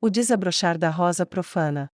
O desabrochar da rosa profana.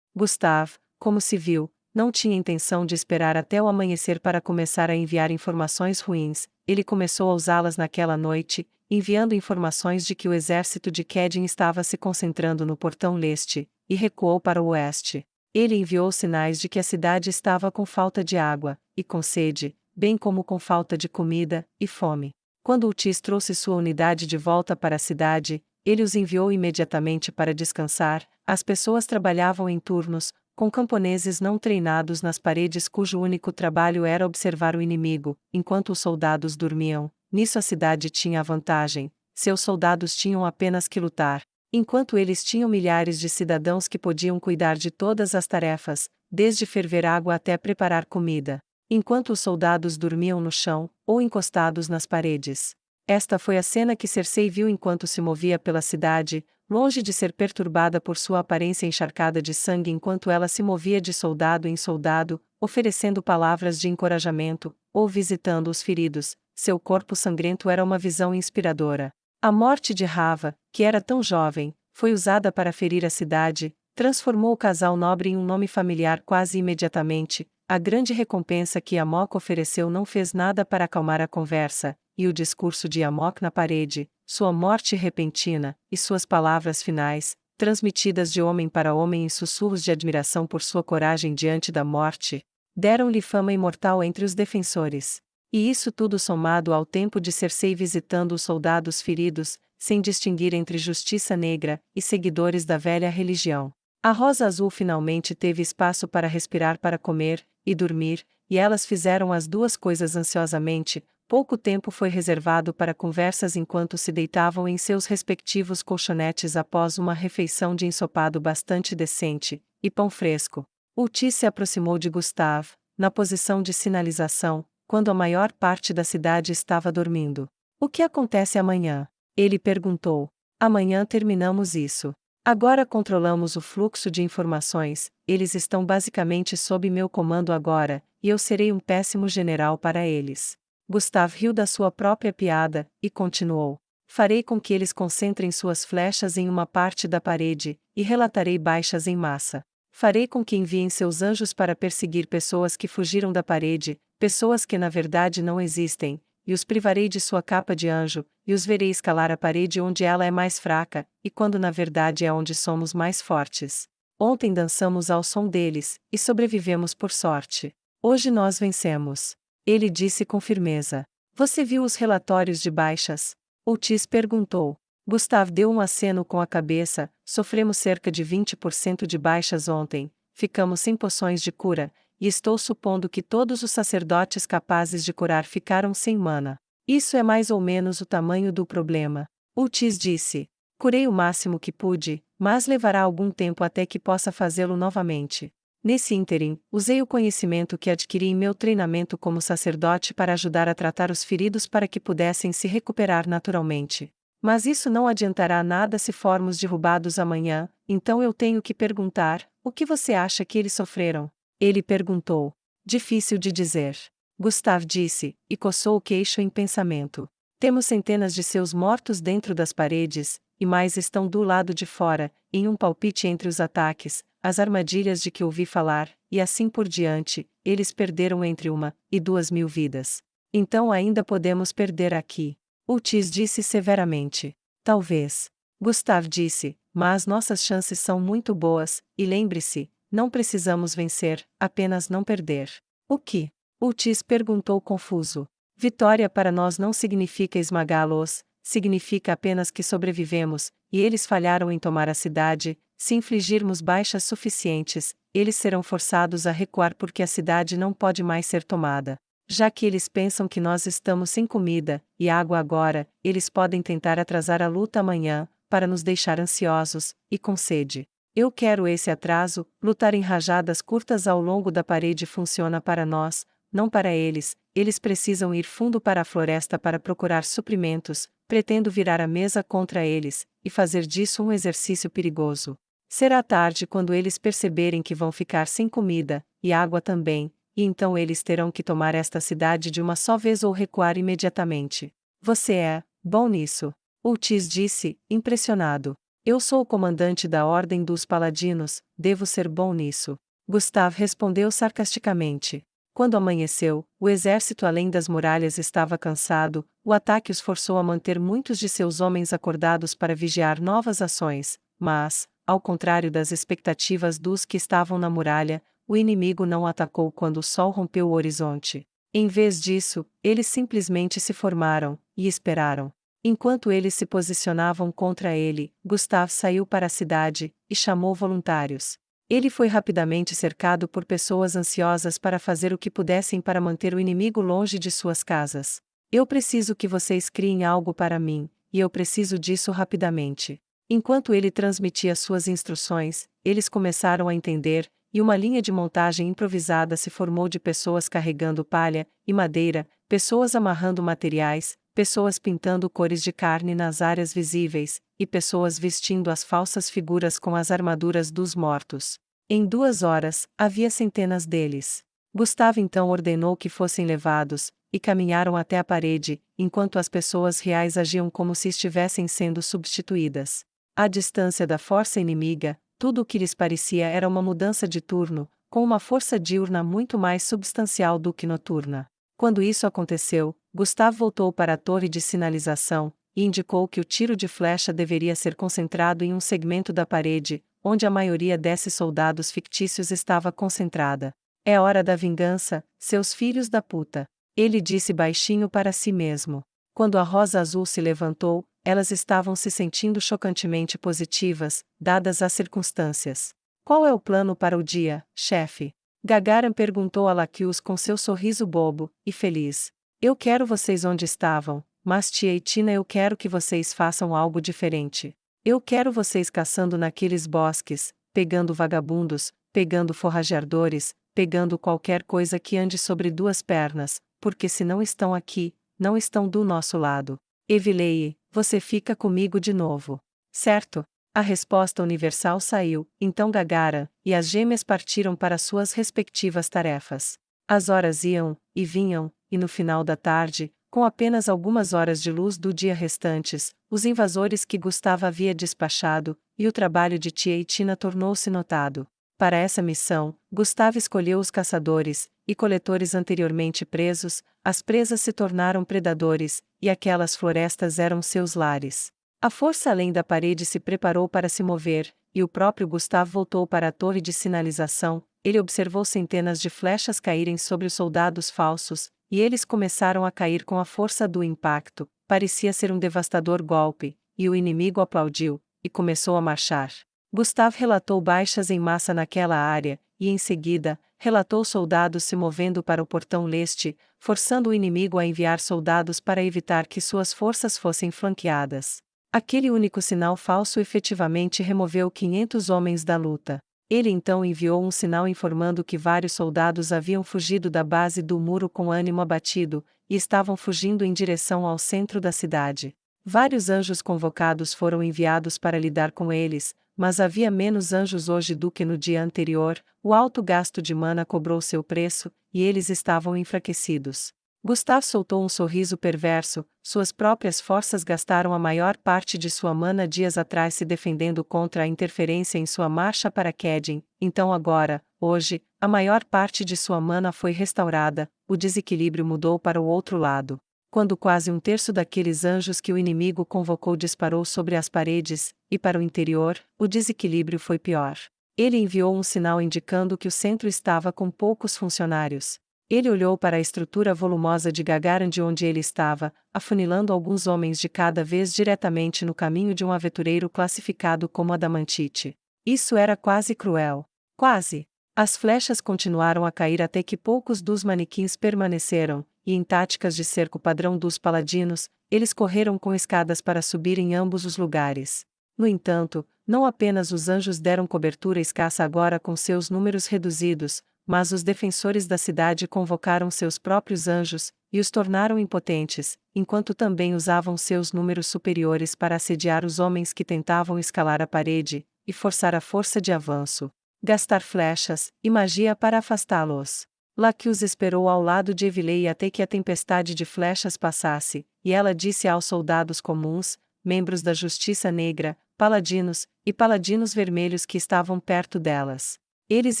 Gustave, como se viu, não tinha intenção de esperar até o amanhecer para começar a enviar informações ruins. Ele começou a usá-las naquela noite, enviando informações de que o exército de Kedin estava se concentrando no portão leste, e recuou para o oeste. Ele enviou sinais de que a cidade estava com falta de água, e com sede, bem como com falta de comida e fome. Quando Utis trouxe sua unidade de volta para a cidade, ele os enviou imediatamente para descansar. As pessoas trabalhavam em turnos, com camponeses não treinados nas paredes cujo único trabalho era observar o inimigo, enquanto os soldados dormiam. Nisso a cidade tinha a vantagem: seus soldados tinham apenas que lutar, enquanto eles tinham milhares de cidadãos que podiam cuidar de todas as tarefas, desde ferver água até preparar comida, enquanto os soldados dormiam no chão, ou encostados nas paredes. Esta foi a cena que Cersei viu enquanto se movia pela cidade, longe de ser perturbada por sua aparência encharcada de sangue enquanto ela se movia de soldado em soldado, oferecendo palavras de encorajamento, ou visitando os feridos. Seu corpo sangrento era uma visão inspiradora. A morte de Rava, que era tão jovem, foi usada para ferir a cidade, transformou o casal nobre em um nome familiar quase imediatamente. A grande recompensa que Amok ofereceu não fez nada para acalmar a conversa, e o discurso de Amok na parede, sua morte repentina, e suas palavras finais, transmitidas de homem para homem em sussurros de admiração por sua coragem diante da morte, deram-lhe fama imortal entre os defensores. E isso tudo somado ao tempo de Cersei visitando os soldados feridos, sem distinguir entre justiça negra e seguidores da velha religião. A Rosa Azul finalmente teve espaço para respirar, para comer e dormir, e elas fizeram as duas coisas ansiosamente. Pouco tempo foi reservado para conversas enquanto se deitavam em seus respectivos colchonetes após uma refeição de ensopado bastante decente, e pão fresco. Utis se aproximou de Gustave, na posição de sinalização, quando a maior parte da cidade estava dormindo. O que acontece amanhã? Ele perguntou. Amanhã terminamos isso. Agora controlamos o fluxo de informações, eles estão basicamente sob meu comando agora, e eu serei um péssimo general para eles. Gustave riu da sua própria piada, e continuou. Farei com que eles concentrem suas flechas em uma parte da parede, e relatarei baixas em massa. Farei com que enviem seus anjos para perseguir pessoas que fugiram da parede, pessoas que na verdade não existem, e os privarei de sua capa de anjo, e os verei escalar a parede onde ela é mais fraca, e quando na verdade é onde somos mais fortes. Ontem dançamos ao som deles, e sobrevivemos por sorte. Hoje nós vencemos. Ele disse com firmeza. Você viu os relatórios de baixas? Utis perguntou. Gustave deu um aceno com a cabeça. Sofremos cerca de 20% de baixas ontem, ficamos sem poções de cura, e estou supondo que todos os sacerdotes capazes de curar ficaram sem mana. Isso é mais ou menos o tamanho do problema. Utis disse. Curei o máximo que pude, mas levará algum tempo até que possa fazê-lo novamente. Nesse ínterim, usei o conhecimento que adquiri em meu treinamento como sacerdote para ajudar a tratar os feridos para que pudessem se recuperar naturalmente. Mas isso não adiantará nada se formos derrubados amanhã, então eu tenho que perguntar: o que você acha que eles sofreram? Ele perguntou. Difícil de dizer. Gustave disse, e coçou o queixo em pensamento. Temos centenas de seus mortos dentro das paredes, e mais estão do lado de fora, em um palpite entre os ataques, as armadilhas de que ouvi falar, e assim por diante. Eles perderam entre 1 e 2 mil vidas. Então ainda podemos perder aqui. Utis disse severamente. Talvez. Gustave disse, mas nossas chances são muito boas, e lembre-se, não precisamos vencer, apenas não perder. O que? Utis perguntou confuso. Vitória para nós não significa esmagá-los, significa apenas que sobrevivemos, e eles falharam em tomar a cidade. Se infligirmos baixas suficientes, eles serão forçados a recuar porque a cidade não pode mais ser tomada. Já que eles pensam que nós estamos sem comida e água agora, eles podem tentar atrasar a luta amanhã, para nos deixar ansiosos e com sede. Eu quero esse atraso. Lutar em rajadas curtas ao longo da parede funciona para nós, não para eles. Eles precisam ir fundo para a floresta para procurar suprimentos. Pretendo virar a mesa contra eles, e fazer disso um exercício perigoso. Será tarde quando eles perceberem que vão ficar sem comida, e água também, e então eles terão que tomar esta cidade de uma só vez ou recuar imediatamente. Você é bom nisso. Utis disse, impressionado. Eu sou o comandante da Ordem dos Paladinos, devo ser bom nisso. Gustav respondeu sarcasticamente. Quando amanheceu, o exército além das muralhas estava cansado, o ataque os forçou a manter muitos de seus homens acordados para vigiar novas ações, mas, ao contrário das expectativas dos que estavam na muralha, o inimigo não atacou quando o sol rompeu o horizonte. Em vez disso, eles simplesmente se formaram, e esperaram. Enquanto eles se posicionavam contra ele, Gustav saiu para a cidade, e chamou voluntários. Ele foi rapidamente cercado por pessoas ansiosas para fazer o que pudessem para manter o inimigo longe de suas casas. Eu preciso que vocês criem algo para mim, e eu preciso disso rapidamente. Enquanto ele transmitia suas instruções, eles começaram a entender, e uma linha de montagem improvisada se formou de pessoas carregando palha e madeira, pessoas amarrando materiais, pessoas pintando cores de carne nas áreas visíveis, e pessoas vestindo as falsas figuras com as armaduras dos mortos. Em 2 horas, havia centenas deles. Gustavo então ordenou que fossem levados, e caminharam até a parede, enquanto as pessoas reais agiam como se estivessem sendo substituídas. À distância da força inimiga, tudo o que lhes parecia era uma mudança de turno, com uma força diurna muito mais substancial do que noturna. Quando isso aconteceu, Gustavo voltou para a torre de sinalização, e indicou que o tiro de flecha deveria ser concentrado em um segmento da parede, onde a maioria desses soldados fictícios estava concentrada. É hora da vingança, seus filhos da puta. Ele disse baixinho para si mesmo. Quando a Rosa Azul se levantou, elas estavam se sentindo chocantemente positivas, dadas as circunstâncias. Qual é o plano para o dia, chefe? Gagarin perguntou a Laquius com seu sorriso bobo e feliz. Eu quero vocês onde estavam, mas tia e Tina, eu quero que vocês façam algo diferente. Eu quero vocês caçando naqueles bosques, pegando vagabundos, pegando forrageadores, pegando qualquer coisa que ande sobre 2 pernas, porque se não estão aqui, não estão do nosso lado. Evileie, você fica comigo de novo. Certo? A resposta universal saiu, então Gagarin e as gêmeas partiram para suas respectivas tarefas. As horas iam e vinham, e no final da tarde, com apenas algumas horas de luz do dia restantes, os invasores que Gustavo havia despachado, e o trabalho de Tia e Tina tornou-se notado. Para essa missão, Gustavo escolheu os caçadores e coletores anteriormente presos, as presas se tornaram predadores, e aquelas florestas eram seus lares. A força além da parede se preparou para se mover, e o próprio Gustavo voltou para a torre de sinalização. Ele observou centenas de flechas caírem sobre os soldados falsos, e eles começaram a cair com a força do impacto. Parecia ser um devastador golpe, e o inimigo aplaudiu, e começou a marchar. Gustavo relatou baixas em massa naquela área, e em seguida, relatou soldados se movendo para o portão leste, forçando o inimigo a enviar soldados para evitar que suas forças fossem flanqueadas. Aquele único sinal falso efetivamente removeu 500 homens da luta. Ele então enviou um sinal informando que vários soldados haviam fugido da base do muro com ânimo abatido, e estavam fugindo em direção ao centro da cidade. Vários anjos convocados foram enviados para lidar com eles, mas havia menos anjos hoje do que no dia anterior. O alto gasto de mana cobrou seu preço, e eles estavam enfraquecidos. Gustavo soltou um sorriso perverso. Suas próprias forças gastaram a maior parte de sua mana dias atrás se defendendo contra a interferência em sua marcha para Kedin, então agora, hoje, a maior parte de sua mana foi restaurada, o desequilíbrio mudou para o outro lado. Quando quase um terço daqueles anjos que o inimigo convocou disparou sobre as paredes, e para o interior, o desequilíbrio foi pior. Ele enviou um sinal indicando que o centro estava com poucos funcionários. Ele olhou para a estrutura volumosa de Gagarin de onde ele estava, afunilando alguns homens de cada vez diretamente no caminho de um aventureiro classificado como adamantite. Isso era quase cruel. Quase. As flechas continuaram a cair até que poucos dos manequins permaneceram, e em táticas de cerco padrão dos paladinos, eles correram com escadas para subir em ambos os lugares. No entanto, não apenas os anjos deram cobertura escassa agora com seus números reduzidos, mas os defensores da cidade convocaram seus próprios anjos, e os tornaram impotentes, enquanto também usavam seus números superiores para assediar os homens que tentavam escalar a parede, e forçar a força de avanço. Gastar flechas e magia para afastá-los. Laquius esperou ao lado de Evileia até que a tempestade de flechas passasse, e ela disse aos soldados comuns, membros da Justiça Negra, paladinos, e paladinos vermelhos que estavam perto delas. Eles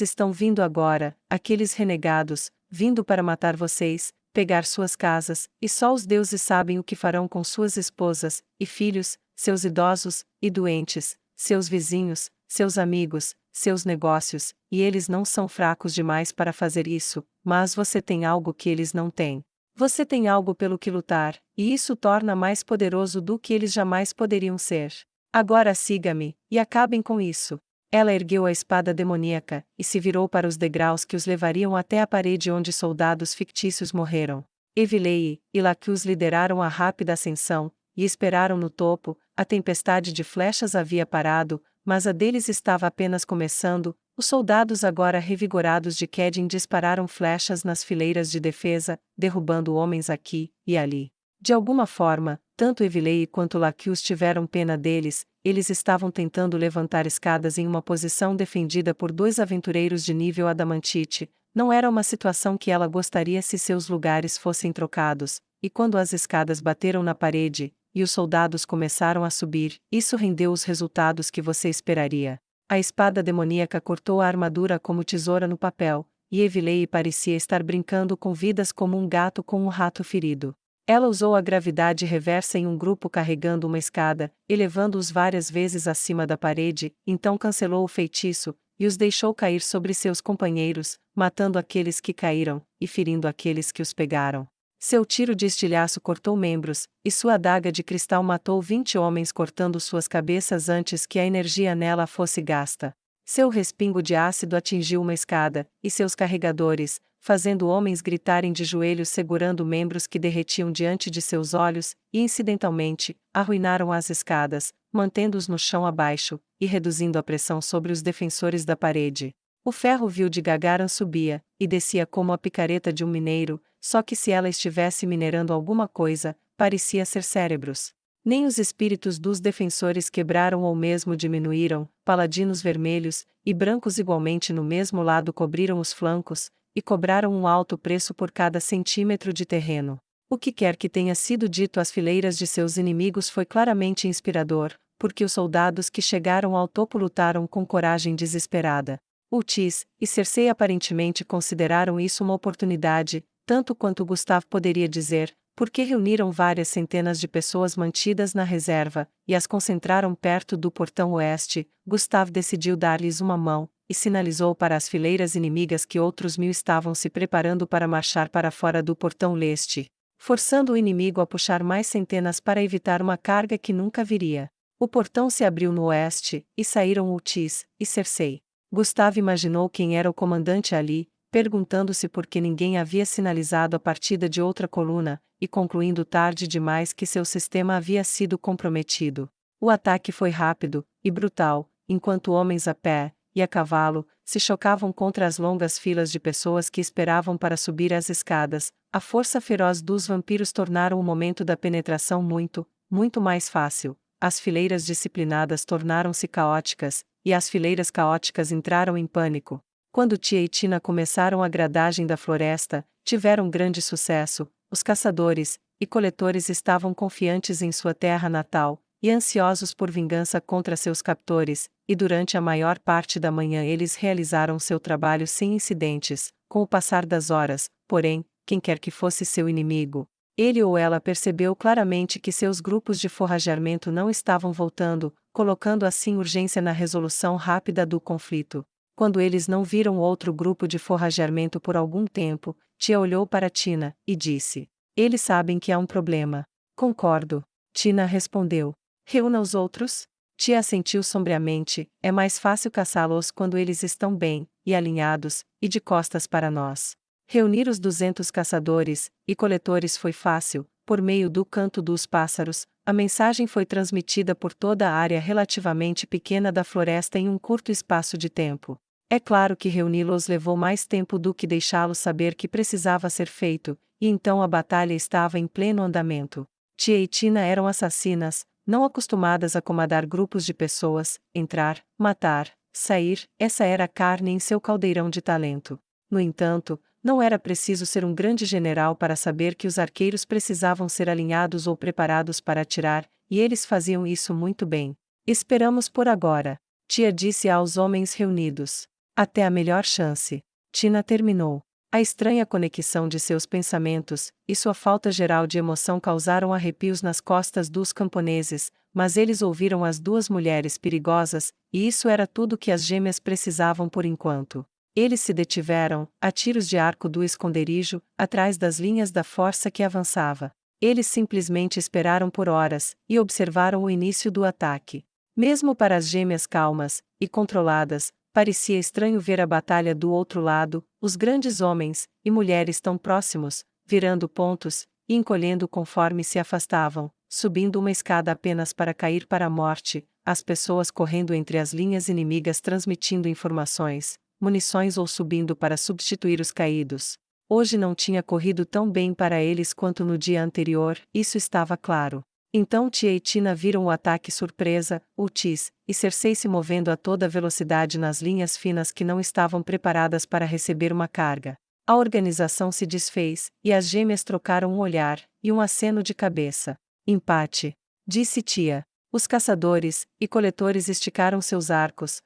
estão vindo agora, aqueles renegados, vindo para matar vocês, pegar suas casas, e só os deuses sabem o que farão com suas esposas, e filhos, seus idosos, e doentes, seus vizinhos, seus amigos, seus negócios, e eles não são fracos demais para fazer isso, mas você tem algo que eles não têm. Você tem algo pelo que lutar, e isso torna mais poderoso do que eles jamais poderiam ser. Agora siga-me, e acabem com isso. Ela ergueu a espada demoníaca, e se virou para os degraus que os levariam até a parede onde soldados fictícios morreram. Evilei e Lacus lideraram a rápida ascensão, e esperaram no topo. A tempestade de flechas havia parado, mas a deles estava apenas começando. Os soldados agora revigorados de Kedin dispararam flechas nas fileiras de defesa, derrubando homens aqui e ali. De alguma forma, tanto Evilei quanto Lacus tiveram pena deles. Eles estavam tentando levantar escadas em uma posição defendida por dois aventureiros de nível adamantite. Não era uma situação que ela gostaria se seus lugares fossem trocados, e quando as escadas bateram na parede, e os soldados começaram a subir, isso rendeu os resultados que você esperaria. A espada demoníaca cortou a armadura como tesoura no papel, e Evilei parecia estar brincando com vidas como um gato com um rato ferido. Ela usou a gravidade reversa em um grupo carregando uma escada, elevando-os várias vezes acima da parede, então cancelou o feitiço, e os deixou cair sobre seus companheiros, matando aqueles que caíram, e ferindo aqueles que os pegaram. Seu tiro de estilhaço cortou membros, e sua adaga de cristal matou 20 homens cortando suas cabeças antes que a energia nela fosse gasta. Seu respingo de ácido atingiu uma escada, e seus carregadores, fazendo homens gritarem de joelhos segurando membros que derretiam diante de seus olhos, e incidentalmente, arruinaram as escadas, mantendo-os no chão abaixo, e reduzindo a pressão sobre os defensores da parede. O ferro vil de Gagaran subia, e descia como a picareta de um mineiro, só que se ela estivesse minerando alguma coisa, parecia ser cérebros. Nem os espíritos dos defensores quebraram ou mesmo diminuíram, paladinos vermelhos e brancos igualmente no mesmo lado cobriram os flancos, e cobraram um alto preço por cada centímetro de terreno. O que quer que tenha sido dito às fileiras de seus inimigos foi claramente inspirador, porque os soldados que chegaram ao topo lutaram com coragem desesperada. Ultis e Cersei aparentemente consideraram isso uma oportunidade, tanto quanto Gustav poderia dizer, porque reuniram várias centenas de pessoas mantidas na reserva, e as concentraram perto do portão oeste. Gustav decidiu dar-lhes uma mão, e sinalizou para as fileiras inimigas que outros 1000 estavam se preparando para marchar para fora do portão leste, forçando o inimigo a puxar mais centenas para evitar uma carga que nunca viria. O portão se abriu no oeste, e saíram Ultis e Cersei. Gustav imaginou quem era o comandante ali, perguntando-se por que ninguém havia sinalizado a partida de outra coluna, e concluindo tarde demais que seu sistema havia sido comprometido. O ataque foi rápido e brutal, enquanto homens a pé e a cavalo se chocavam contra as longas filas de pessoas que esperavam para subir as escadas. A força feroz dos vampiros tornaram o momento da penetração muito mais fácil. As fileiras disciplinadas tornaram-se caóticas, e as fileiras caóticas entraram em pânico. Quando Tia e Tina começaram a gradagem da floresta, tiveram grande sucesso. Os caçadores e coletores estavam confiantes em sua terra natal, e ansiosos por vingança contra seus captores, e durante a maior parte da manhã eles realizaram seu trabalho sem incidentes. Com o passar das horas, porém, quem quer que fosse seu inimigo, ele ou ela percebeu claramente que seus grupos de forrageamento não estavam voltando, colocando assim urgência na resolução rápida do conflito. Quando eles não viram outro grupo de forrageamento por algum tempo, Tia olhou para Tina e disse: "Eles sabem que há um problema." "Concordo." Tina respondeu. "Reúna os outros?" Tia assentiu sombriamente. "É mais fácil caçá-los quando eles estão bem e alinhados, e de costas para nós." Reunir os 200 caçadores e coletores foi fácil. Por meio do canto dos pássaros, a mensagem foi transmitida por toda a área relativamente pequena da floresta em um curto espaço de tempo. É claro que reuni-los levou mais tempo do que deixá-los saber que precisava ser feito, e então a batalha estava em pleno andamento. Tia e Tina eram assassinas, não acostumadas a comandar grupos de pessoas, entrar, matar, sair. Essa era a carne em seu caldeirão de talento. No entanto, não era preciso ser um grande general para saber que os arqueiros precisavam ser alinhados ou preparados para atirar, e eles faziam isso muito bem. Esperamos por agora. Tia disse aos homens reunidos. Até a melhor chance. Tina terminou. A estranha conexão de seus pensamentos e sua falta geral de emoção causaram arrepios nas costas dos camponeses, mas eles ouviram as duas mulheres perigosas, e isso era tudo que as gêmeas precisavam por enquanto. Eles se detiveram, a tiros de arco do esconderijo, atrás das linhas da força que avançava. Eles simplesmente esperaram por horas, e observaram o início do ataque. Mesmo para as gêmeas calmas e controladas, parecia estranho ver a batalha do outro lado, os grandes homens e mulheres tão próximos, virando pontos e encolhendo conforme se afastavam, subindo uma escada apenas para cair para a morte, as pessoas correndo entre as linhas inimigas transmitindo informações, munições ou subindo para substituir os caídos. Hoje não tinha corrido tão bem para eles quanto no dia anterior, isso estava claro. Então Tia e Tina viram o ataque surpresa, Otis e Cersei se movendo a toda velocidade nas linhas finas que não estavam preparadas para receber uma carga. A organização se desfez, e as gêmeas trocaram um olhar e um aceno de cabeça. Empate, disse Tia. Os caçadores e coletores esticaram seus arcos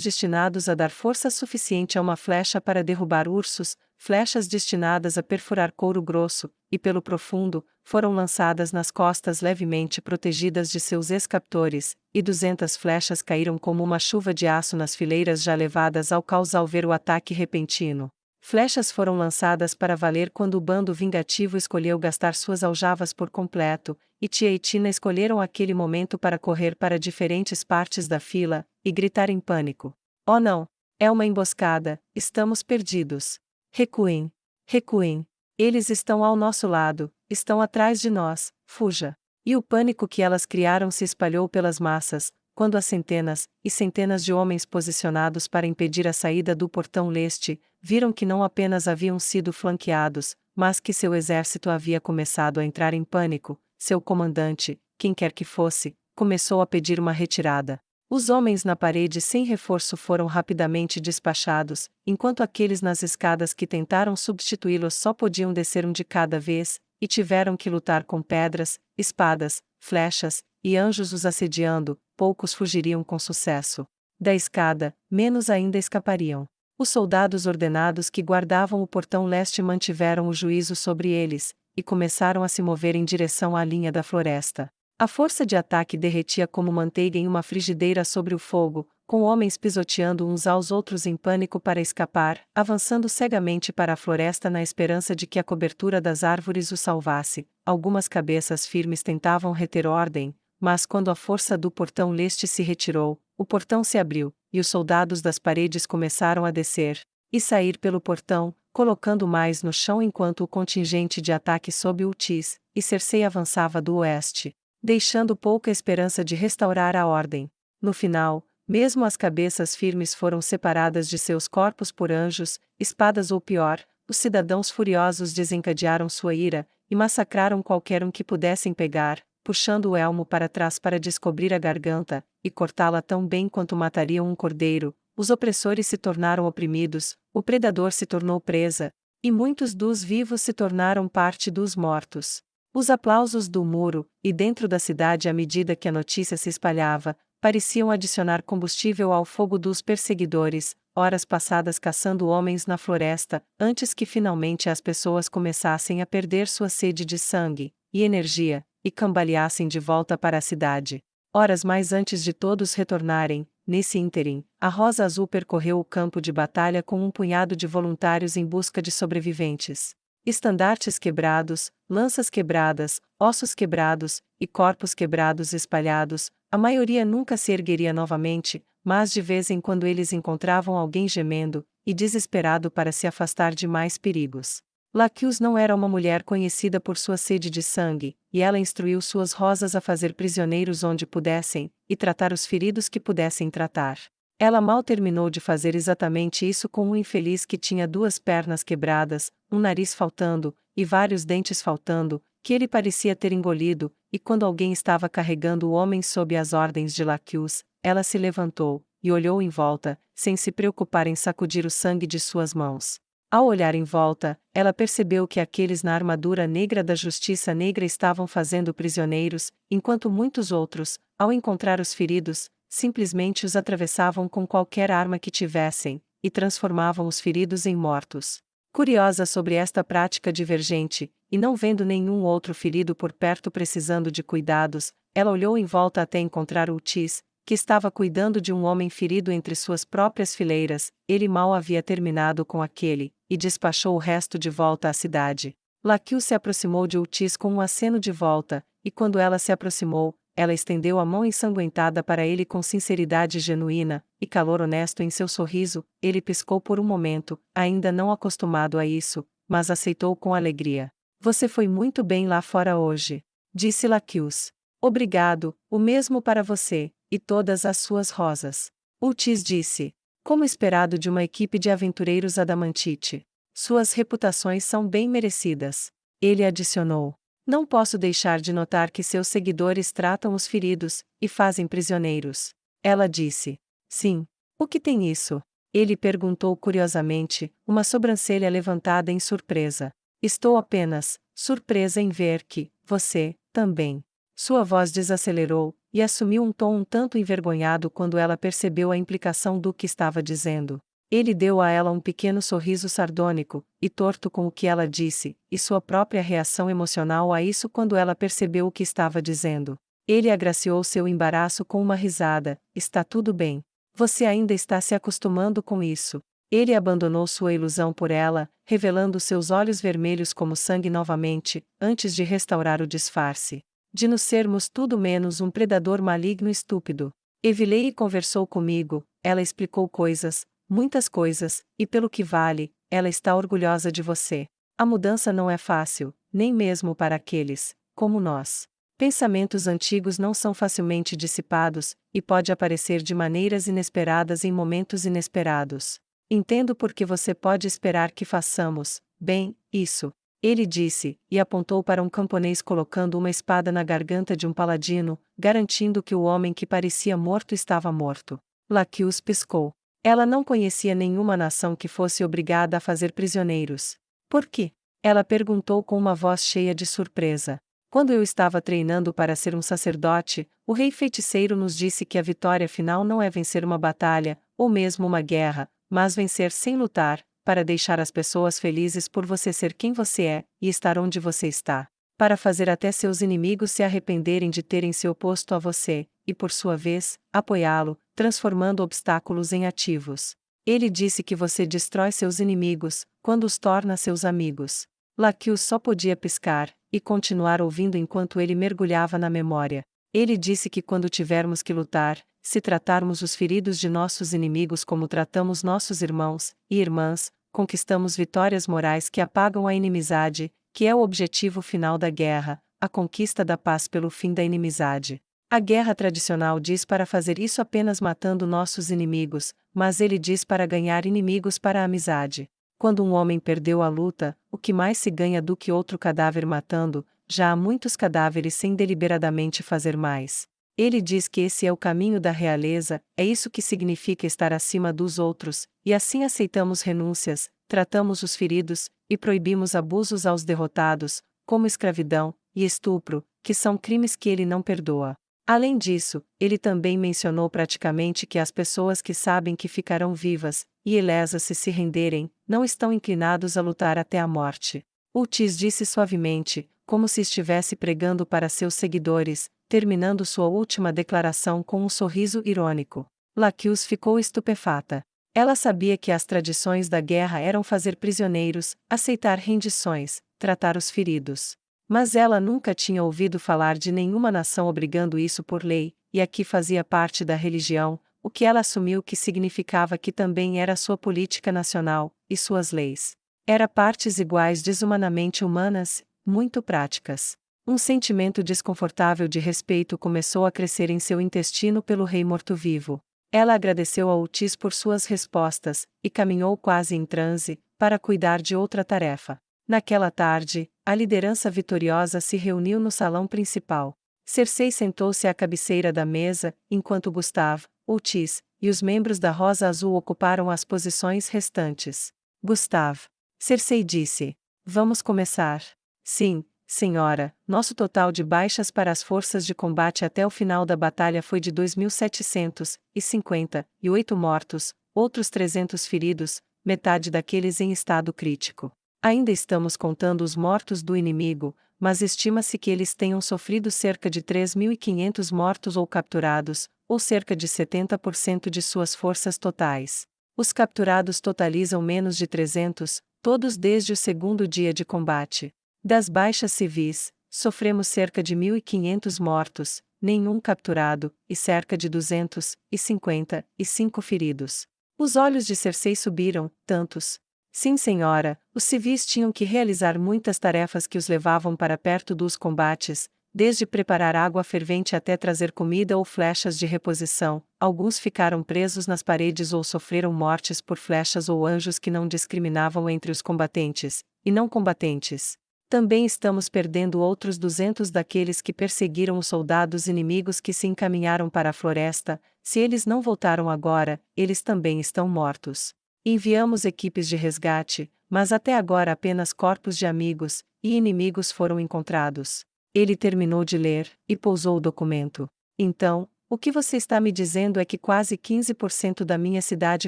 destinados a dar força suficiente a uma flecha para derrubar ursos, flechas destinadas a perfurar couro grosso, e pelo profundo, foram lançadas nas costas levemente protegidas de seus ex-captores, e 200 flechas caíram como uma chuva de aço nas fileiras já levadas ao caos ao ver o ataque repentino. Flechas foram lançadas para valer quando o bando vingativo escolheu gastar suas aljavas por completo, e Tia e Tina escolheram aquele momento para correr para diferentes partes da fila, e gritar em pânico. Oh não! É uma emboscada, estamos perdidos. Recuem! Recuem! Eles estão ao nosso lado, estão atrás de nós, fuja! E o pânico que elas criaram se espalhou pelas massas, quando as centenas e centenas de homens posicionados para impedir a saída do portão leste, viram que não apenas haviam sido flanqueados, mas que seu exército havia começado a entrar em pânico, seu comandante, quem quer que fosse, começou a pedir uma retirada. Os homens na parede sem reforço foram rapidamente despachados, enquanto aqueles nas escadas que tentaram substituí-los só podiam descer um de cada vez, e tiveram que lutar com pedras, espadas, flechas, e anjos os assediando, poucos fugiriam com sucesso. Da escada, menos ainda escapariam. Os soldados ordenados que guardavam o portão leste mantiveram o juízo sobre eles, e começaram a se mover em direção à linha da floresta. A força de ataque derretia como manteiga em uma frigideira sobre o fogo, com homens pisoteando uns aos outros em pânico para escapar, avançando cegamente para a floresta na esperança de que a cobertura das árvores os salvasse. Algumas cabeças firmes tentavam reter ordem, mas quando a força do portão leste se retirou, o portão se abriu, e os soldados das paredes começaram a descer e sair pelo portão, colocando mais no chão enquanto o contingente de ataque sob Otis e Cersei avançava do oeste, deixando pouca esperança de restaurar a ordem. No final, mesmo as cabeças firmes foram separadas de seus corpos por anjos, espadas ou pior, os cidadãos furiosos desencadearam sua ira e massacraram qualquer um que pudessem pegar, puxando o elmo para trás para descobrir a garganta e cortá-la tão bem quanto matariam um cordeiro. Os opressores se tornaram oprimidos, o predador se tornou presa, e muitos dos vivos se tornaram parte dos mortos. Os aplausos do muro, e dentro da cidade à medida que a notícia se espalhava, pareciam adicionar combustível ao fogo dos perseguidores, horas passadas caçando homens na floresta, antes que finalmente as pessoas começassem a perder sua sede de sangue e energia, e cambaleassem de volta para a cidade. Horas mais antes de todos retornarem, nesse ínterim, a Rosa Azul percorreu o campo de batalha com um punhado de voluntários em busca de sobreviventes. Estandartes quebrados, lanças quebradas, ossos quebrados, e corpos quebrados espalhados, a maioria nunca se ergueria novamente, mas de vez em quando eles encontravam alguém gemendo e desesperado para se afastar de mais perigos. Laqueus não era uma mulher conhecida por sua sede de sangue, e ela instruiu suas rosas a fazer prisioneiros onde pudessem, e tratar os feridos que pudessem tratar. Ela mal terminou de fazer exatamente isso com um infeliz que tinha 2 pernas quebradas, um nariz faltando, e vários dentes faltando, que ele parecia ter engolido, e quando alguém estava carregando o homem sob as ordens de Laqueus, ela se levantou, e olhou em volta, sem se preocupar em sacudir o sangue de suas mãos. Ao olhar em volta, ela percebeu que aqueles na armadura negra da Justiça Negra estavam fazendo prisioneiros, enquanto muitos outros, ao encontrar os feridos, simplesmente os atravessavam com qualquer arma que tivessem, e transformavam os feridos em mortos. Curiosa sobre esta prática divergente, e não vendo nenhum outro ferido por perto precisando de cuidados, ela olhou em volta até encontrar Ultis, que estava cuidando de um homem ferido entre suas próprias fileiras. Ele mal havia terminado com aquele, e despachou o resto de volta à cidade. Laquil se aproximou de Ultis com um aceno de volta, e quando ela se aproximou, ela estendeu a mão ensanguentada para ele com sinceridade genuína, e calor honesto em seu sorriso. Ele piscou por um momento, ainda não acostumado a isso, mas aceitou com alegria. Você foi muito bem lá fora hoje, disse Laquils. Obrigado, o mesmo para você, e todas as suas rosas. Ultis disse. Como esperado de uma equipe de aventureiros adamantite. Suas reputações são bem merecidas. Ele adicionou. Não posso deixar de notar que seus seguidores tratam os feridos, e fazem prisioneiros. Ela disse. Sim. O que tem isso? Ele perguntou curiosamente, uma sobrancelha levantada em surpresa. Estou apenas surpresa em ver que você também. Sua voz desacelerou, e assumiu um tom um tanto envergonhado quando ela percebeu a implicação do que estava dizendo. Ele deu a ela um pequeno sorriso sardônico, e torto com o que ela disse, e sua própria reação emocional a isso quando ela percebeu o que estava dizendo. Ele agraciou seu embaraço com uma risada. Está tudo bem. Você ainda está se acostumando com isso. Ele abandonou sua ilusão por ela, revelando seus olhos vermelhos como sangue novamente, antes de restaurar o disfarce. De nos sermos tudo menos um predador maligno e estúpido. Evilei conversou comigo, ela explicou coisas, muitas coisas, e pelo que vale, ela está orgulhosa de você. A mudança não é fácil, nem mesmo para aqueles, como nós. Pensamentos antigos não são facilmente dissipados, e pode aparecer de maneiras inesperadas em momentos inesperados. Entendo por que você pode esperar que façamos, bem, isso. Ele disse, e apontou para um camponês colocando uma espada na garganta de um paladino, garantindo que o homem que parecia morto estava morto. Laquils piscou. Ela não conhecia nenhuma nação que fosse obrigada a fazer prisioneiros. Por quê? Ela perguntou com uma voz cheia de surpresa. Quando eu estava treinando para ser um sacerdote, o rei feiticeiro nos disse que a vitória final não é vencer uma batalha, ou mesmo uma guerra, mas vencer sem lutar, para deixar as pessoas felizes por você ser quem você é, e estar onde você está. Para fazer até seus inimigos se arrependerem de terem se oposto a você, e por sua vez, apoiá-lo, transformando obstáculos em ativos. Ele disse que você destrói seus inimigos, quando os torna seus amigos. Laquils só podia piscar, e continuar ouvindo enquanto ele mergulhava na memória. Ele disse que quando tivermos que lutar, se tratarmos os feridos de nossos inimigos como tratamos nossos irmãos e irmãs, conquistamos vitórias morais que apagam a inimizade, que é o objetivo final da guerra, a conquista da paz pelo fim da inimizade. A guerra tradicional diz para fazer isso apenas matando nossos inimigos, mas ele diz para ganhar inimigos para a amizade. Quando um homem perdeu a luta, o que mais se ganha do que outro cadáver matando? Já há muitos cadáveres sem deliberadamente fazer mais. Ele diz que esse é o caminho da realeza, é isso que significa estar acima dos outros, e assim aceitamos renúncias, tratamos os feridos, e proibimos abusos aos derrotados, como escravidão e estupro, que são crimes que ele não perdoa. Além disso, ele também mencionou praticamente que as pessoas que sabem que ficarão vivas, e ilesas se renderem, não estão inclinados a lutar até a morte. Ultis disse suavemente, como se estivesse pregando para seus seguidores, terminando sua última declaração com um sorriso irônico. Laquils ficou estupefata. Ela sabia que as tradições da guerra eram fazer prisioneiros, aceitar rendições, tratar os feridos. Mas ela nunca tinha ouvido falar de nenhuma nação obrigando isso por lei, e aqui fazia parte da religião, o que ela assumiu que significava que também era sua política nacional, e suas leis. Era partes iguais desumanamente humanas, muito práticas. Um sentimento desconfortável de respeito começou a crescer em seu intestino pelo rei morto-vivo. Ela agradeceu a Ultis por suas respostas, e caminhou quase em transe, para cuidar de outra tarefa. Naquela tarde, a liderança vitoriosa se reuniu no salão principal. Cersei sentou-se à cabeceira da mesa, enquanto Gustave, Ultis e os membros da Rosa Azul ocuparam as posições restantes. Gustave Cersei disse. Vamos começar. Sim, senhora, nosso total de baixas para as forças de combate até o final da batalha foi de 2.758 mortos, outros 300 feridos, metade daqueles em estado crítico. Ainda estamos contando os mortos do inimigo, mas estima-se que eles tenham sofrido cerca de 3.500 mortos ou capturados, ou cerca de 70% de suas forças totais. Os capturados totalizam menos de 300, todos desde o segundo dia de combate. Das baixas civis, sofremos cerca de 1.500 mortos, nenhum capturado, e cerca de 255 feridos. Os olhos de Cersei subiram, tantos. Sim, senhora, os civis tinham que realizar muitas tarefas que os levavam para perto dos combates, desde preparar água fervente até trazer comida ou flechas de reposição. Alguns ficaram presos nas paredes ou sofreram mortes por flechas ou anjos que não discriminavam entre os combatentes e não combatentes. Também estamos perdendo outros 200 daqueles que perseguiram os soldados inimigos que se encaminharam para a floresta. Se eles não voltaram agora, eles também estão mortos. Enviamos equipes de resgate, mas até agora apenas corpos de amigos e inimigos foram encontrados. Ele terminou de ler e pousou o documento. Então, o que você está me dizendo é que quase 15% da minha cidade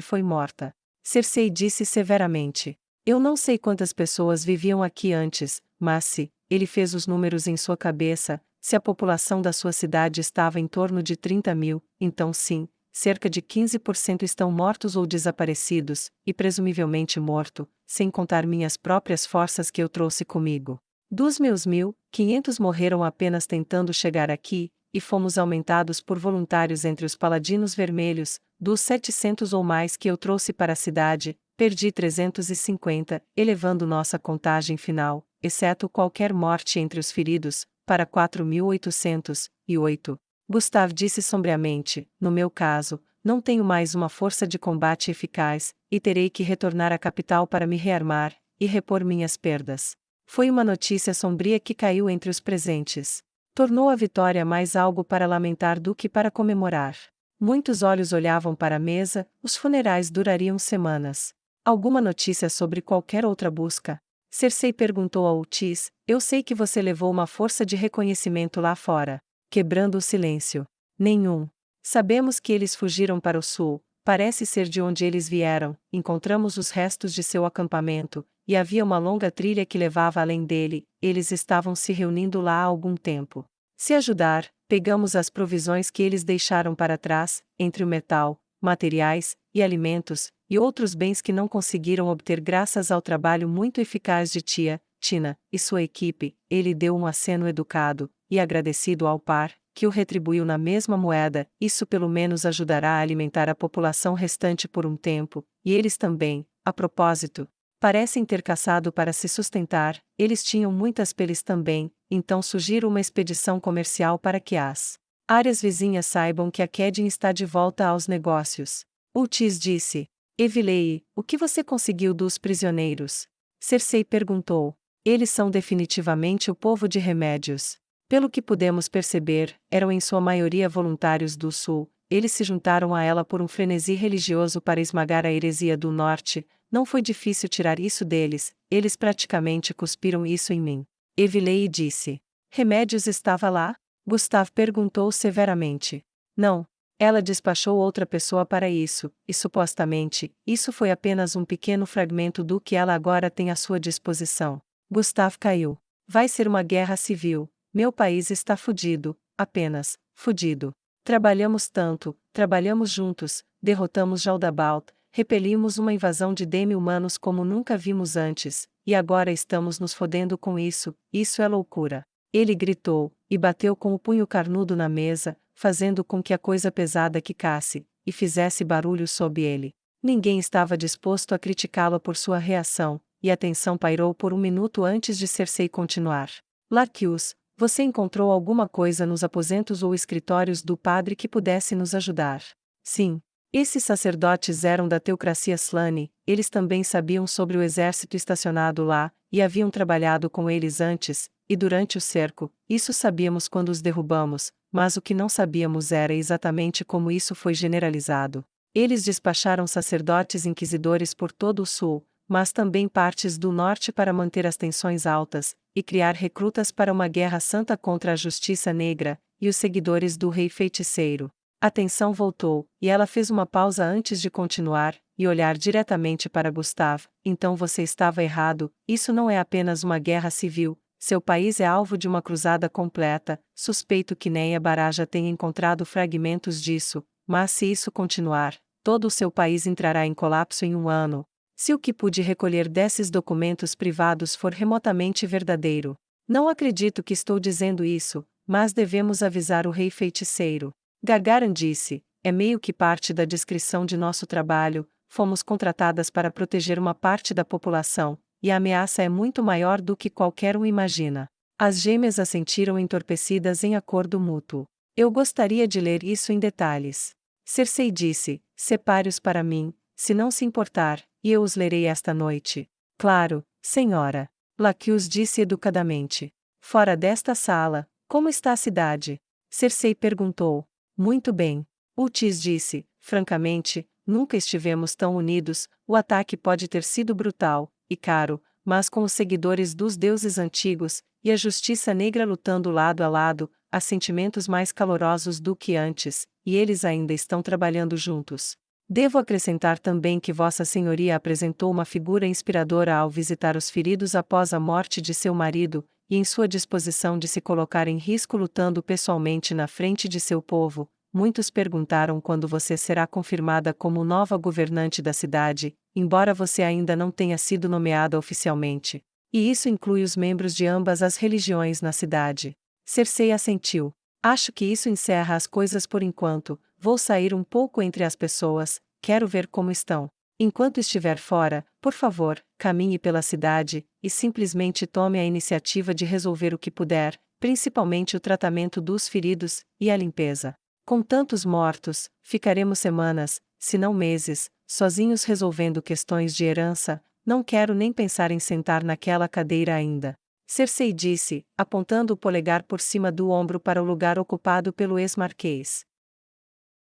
foi morta. Cersei disse severamente. Eu não sei quantas pessoas viviam aqui antes, mas se ele fez os números em sua cabeça, se a população da sua cidade estava em torno de 30.000, então sim, cerca de 15% estão mortos ou desaparecidos, e presumivelmente morto, sem contar minhas próprias forças que eu trouxe comigo. Dos meus 1.500 morreram apenas tentando chegar aqui, e fomos aumentados por voluntários entre os paladinos vermelhos. Dos 700 ou mais que eu trouxe para a cidade, perdi 350, elevando nossa contagem final, exceto qualquer morte entre os feridos, para 4.808. Gustav disse sombriamente: no meu caso, não tenho mais uma força de combate eficaz, e terei que retornar à capital para me rearmar e repor minhas perdas. Foi uma notícia sombria que caiu entre os presentes. Tornou a vitória mais algo para lamentar do que para comemorar. Muitos olhos olhavam para a mesa, os funerais durariam semanas. Alguma notícia sobre qualquer outra busca? Cersei perguntou a Otis: eu sei que você levou uma força de reconhecimento lá fora. Quebrando o silêncio. Nenhum. Sabemos que eles fugiram para o sul, parece ser de onde eles vieram. Encontramos os restos de seu acampamento, e havia uma longa trilha que levava além dele. Eles estavam se reunindo lá há algum tempo. Se ajudar, pegamos as provisões que eles deixaram para trás, entre o metal, materiais e alimentos, e outros bens que não conseguiram obter graças ao trabalho muito eficaz de Tina e sua equipe. Ele deu um aceno educado e agradecido ao par, que o retribuiu na mesma moeda. Isso pelo menos ajudará a alimentar a população restante por um tempo, e eles também, a propósito, parecem ter caçado para se sustentar. Eles tinham muitas peles também, então sugiro uma expedição comercial para que as áreas vizinhas saibam que a Kedin está de volta aos negócios. Otis disse. Evilei, o que você conseguiu dos prisioneiros? Cersei perguntou. Eles são definitivamente o povo de remédios. Pelo que pudemos perceber, eram em sua maioria voluntários do Sul. Eles se juntaram a ela por um frenesi religioso para esmagar a heresia do Norte. Não foi difícil tirar isso deles, eles praticamente cuspiram isso em mim. Evilei disse. Remédios estava lá? Gustav perguntou severamente. Não. Ela despachou outra pessoa para isso, e supostamente, isso foi apenas um pequeno fragmento do que ela agora tem à sua disposição. Gustav caiu. Vai ser uma guerra civil. Meu país está fudido, apenas, fudido. Trabalhamos tanto, trabalhamos juntos, derrotamos Jaldabaoth, repelimos uma invasão de demi-humanos como nunca vimos antes, e agora estamos nos fodendo com isso é loucura. Ele gritou, e bateu com o punho carnudo na mesa, fazendo com que a coisa pesada quicasse, e fizesse barulho sob ele. Ninguém estava disposto a criticá-lo por sua reação, e a tensão pairou por um minuto antes de Cersei continuar. Larquius, você encontrou alguma coisa nos aposentos ou escritórios do padre que pudesse nos ajudar? Sim. Esses sacerdotes eram da teocracia Slaney, eles também sabiam sobre o exército estacionado lá, e haviam trabalhado com eles antes, e durante o cerco. Isso sabíamos quando os derrubamos, mas o que não sabíamos era exatamente como isso foi generalizado. Eles despacharam sacerdotes inquisidores por todo o sul, mas também partes do norte para manter as tensões altas, e criar recrutas para uma guerra santa contra a justiça negra, e os seguidores do rei feiticeiro. A tensão voltou, e ela fez uma pausa antes de continuar, e olhar diretamente para Gustav. Então você estava errado, isso não é apenas uma guerra civil, seu país é alvo de uma cruzada completa. Suspeito que Neia Baraja tenha encontrado fragmentos disso, mas se isso continuar, todo o seu país entrará em colapso em um ano. Se o que pude recolher desses documentos privados for remotamente verdadeiro. Não acredito que estou dizendo isso, mas devemos avisar o rei feiticeiro. Gargaran disse, é meio que parte da descrição de nosso trabalho, fomos contratadas para proteger uma parte da população, e a ameaça é muito maior do que qualquer um imagina. As gêmeas assentiram entorpecidas em acordo mútuo. Eu gostaria de ler isso em detalhes. Cersei disse, separe-os para mim, se não se importar, e eu os lerei esta noite. Claro, senhora. Laqueus disse educadamente. Fora desta sala, como está a cidade? Cersei perguntou. Muito bem. Ultis disse, francamente, nunca estivemos tão unidos, o ataque pode ter sido brutal, e caro, mas com os seguidores dos deuses antigos, e a justiça negra lutando lado a lado, há sentimentos mais calorosos do que antes, e eles ainda estão trabalhando juntos. Devo acrescentar também que Vossa Senhoria apresentou uma figura inspiradora ao visitar os feridos após a morte de seu marido, e em sua disposição de se colocar em risco lutando pessoalmente na frente de seu povo. Muitos perguntaram quando você será confirmada como nova governante da cidade, embora você ainda não tenha sido nomeada oficialmente. E isso inclui os membros de ambas as religiões na cidade. Cersei assentiu. Acho que isso encerra as coisas por enquanto. Vou sair um pouco entre as pessoas, quero ver como estão. Enquanto estiver fora, por favor, caminhe pela cidade, e simplesmente tome a iniciativa de resolver o que puder, principalmente o tratamento dos feridos, e a limpeza. Com tantos mortos, ficaremos semanas, se não meses, sozinhos resolvendo questões de herança, não quero nem pensar em sentar naquela cadeira ainda. Cersei disse, apontando o polegar por cima do ombro para o lugar ocupado pelo ex-marquês.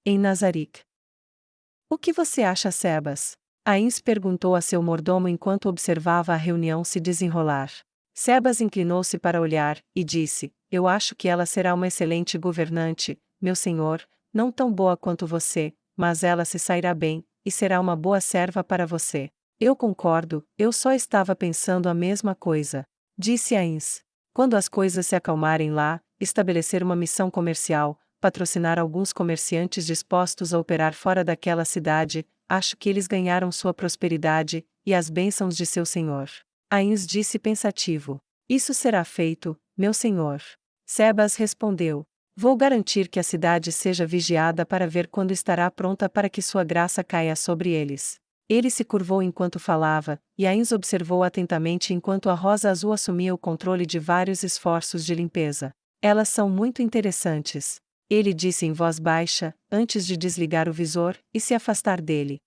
Em Nazarick. O que você acha, Sebas? Ains perguntou a seu mordomo enquanto observava a reunião se desenrolar. Sebas inclinou-se para olhar, e disse, eu acho que ela será uma excelente governante, meu senhor, não tão boa quanto você, mas ela se sairá bem, e será uma boa serva para você. Eu concordo, eu só estava pensando a mesma coisa. Disse Ains. Quando as coisas se acalmarem lá, estabelecer uma missão comercial, patrocinar alguns comerciantes dispostos a operar fora daquela cidade, acho que eles ganharam sua prosperidade, e as bênçãos de seu senhor. Ains disse pensativo. Isso será feito, meu senhor. Sebas respondeu. Vou garantir que a cidade seja vigiada para ver quando estará pronta para que sua graça caia sobre eles. Ele se curvou enquanto falava, e Ains observou atentamente enquanto a Rosa Azul assumia o controle de vários esforços de limpeza. Elas são muito interessantes. Ele disse em voz baixa, antes de desligar o visor e se afastar dele.